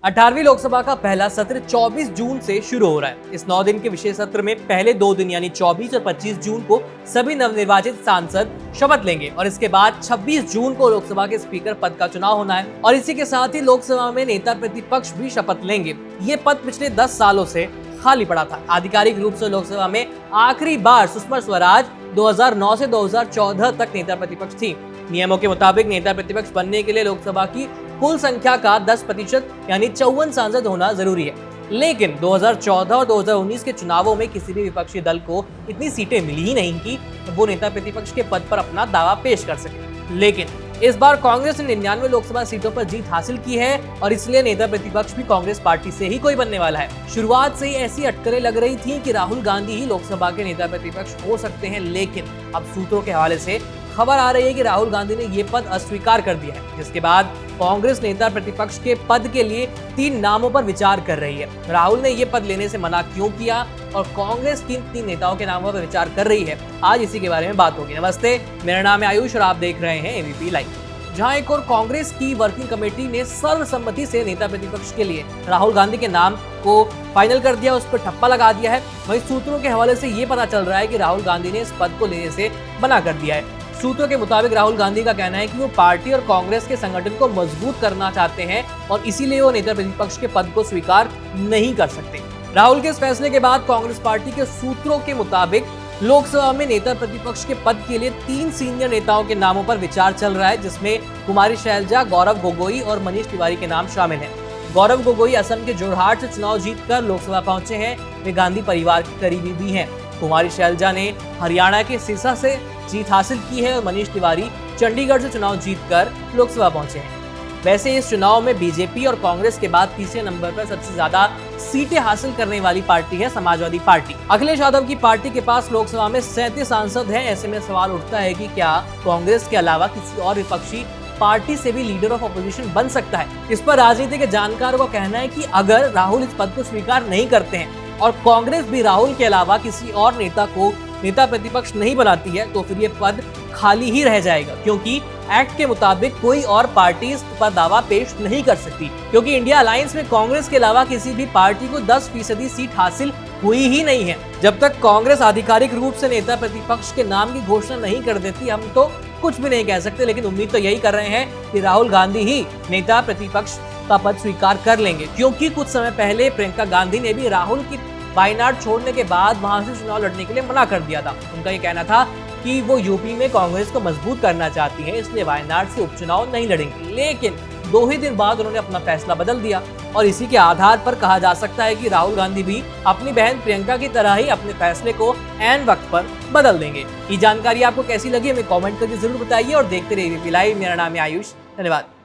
18वीं लोकसभा का पहला सत्र 24 जून से शुरू हो रहा है। इस 9 दिन के विशेष सत्र में पहले 2 दिन यानी 24 और 25 जून को सभी नवनिर्वाचित सांसद शपथ लेंगे और इसके बाद 26 जून को लोकसभा के स्पीकर पद का चुनाव होना है और इसी के साथ ही लोकसभा में नेता प्रतिपक्ष भी शपथ लेंगे। ये पद पिछले 10 सालों से खाली पड़ा था। आधिकारिक रूप से लोकसभा में आखिरी बार सुषमा स्वराज 2009 से 2014 तक नेता प्रतिपक्ष थी। नियमों के मुताबिक नेता प्रतिपक्ष बनने के लिए लोकसभा की कुल संख्या का 10% यानी 54 सांसद होना जरूरी है। लेकिन 2014 और 2019 के चुनावों में किसी भी विपक्षी दल को इतनी सीटें मिली ही नहीं कि वो नेता प्रतिपक्ष के पद पर अपना दावा पेश कर सके। लेकिन इस बार कांग्रेस ने 99 लोकसभा सीटों पर जीत हासिल की है और इसलिए नेता प्रतिपक्ष भी कांग्रेस पार्टी से ही कोई बनने वाला है। शुरुआत से ही ऐसी अटकलें लग रही थी कि राहुल गांधी ही लोकसभा के नेता प्रतिपक्ष हो सकते हैं, लेकिन अब सूत्रों के हवाले से खबर आ रही है कि राहुल गांधी ने ये पद अस्वीकार कर दिया है, जिसके बाद कांग्रेस नेता प्रतिपक्ष के पद के लिए 3 नामों पर विचार कर रही है। राहुल ने ये पद लेने से मना क्यों किया और कांग्रेस किन 3 नेताओं के नामों पर विचार कर रही है, आज इसी के बारे में बात होगी। नमस्ते, मेरा नाम है आयुष और आप देख रहे हैं एबीपी लाइव। जहां एक और कांग्रेस की वर्किंग कमेटी ने सर्वसम्मति से नेता प्रतिपक्ष के लिए राहुल गांधी के नाम को फाइनल कर दिया, उस पर ठप्पा लगा दिया है। वहीं सूत्रों के हवाले से ये पता चल रहा है कि राहुल गांधी ने इस पद को लेने से मना कर दिया है। सूत्रों के मुताबिक राहुल गांधी का कहना है कि वो पार्टी और कांग्रेस के संगठन को मजबूत करना चाहते हैं और इसीलिए वो नेता प्रतिपक्ष के पद को स्वीकार नहीं कर सकते। राहुल के इस फैसले के बाद कांग्रेस पार्टी के सूत्रों के मुताबिक लोकसभा में नेता प्रतिपक्ष के पद के लिए 3 सीनियर नेताओं के नामों पर विचार चल रहा है, जिसमें कुमारी शैलजा, गौरव गोगोई और मनीष तिवारी के नाम शामिल हैं। गौरव गोगोई असम के जोरहाट से चुनाव जीतकर लोकसभा पहुंचे हैं। वे गांधी परिवार के करीबी भी हैं। कुमारी शैलजा ने हरियाणा के सिरसा से जीत हासिल की है और मनीष तिवारी चंडीगढ़ से चुनाव जीतकर लोकसभा पहुंचे हैं। वैसे इस चुनाव में बीजेपी और कांग्रेस के बाद तीसरे नंबर पर सबसे ज्यादा सीटें हासिल करने वाली पार्टी है समाजवादी पार्टी। अखिलेश यादव की पार्टी के पास लोकसभा में 37 सांसद हैं। ऐसे में सवाल उठता है कि क्या कांग्रेस के अलावा किसी और विपक्षी पार्टी से भी लीडर ऑफ अपोजिशन बन सकता है। इस पर राजनीति के जानकारों का कहना है कि अगर राहुल इस पद को स्वीकार नहीं करते हैं और कांग्रेस भी राहुल के अलावा किसी और नेता को नेता प्रतिपक्ष नहीं बनाती है तो फिर ये पद खाली ही रह जाएगा, क्योंकि एक्ट के मुताबिक कोई और पार्टी इस पर दावा पेश नहीं कर सकती, क्योंकि इंडिया अलायंस में कांग्रेस के अलावा किसी भी पार्टी को 10% सीट हासिल हुई ही नहीं है। जब तक कांग्रेस आधिकारिक रूप से नेता प्रतिपक्ष के नाम की घोषणा नहीं कर देती, हम तो कुछ भी नहीं कह सकते, लेकिन उम्मीद तो यही कर रहे हैं कि राहुल गांधी ही नेता प्रतिपक्ष का पद स्वीकार कर लेंगे, क्योंकि कुछ समय पहले प्रियंका गांधी ने भी राहुल की वायनाड छोड़ने के बाद वहां से चुनाव लड़ने के लिए मना कर दिया था। उनका ये कहना था कि वो यूपी में कांग्रेस को मजबूत करना चाहती है, इसलिए वायनाड से उपचुनाव नहीं लड़ेंगे। लेकिन 2 ही दिन बाद उन्होंने अपना फैसला बदल दिया और इसी के आधार पर कहा जा सकता है कि राहुल गांधी भी अपनी बहन प्रियंका की तरह ही अपने फैसले को ऐन वक्त पर बदल देंगे। ये जानकारी आपको कैसी लगी हमें कमेंट करके जरूर बताइए और देखते रहिए एबीपी लाइव। मेरा नाम है आयुष, धन्यवाद।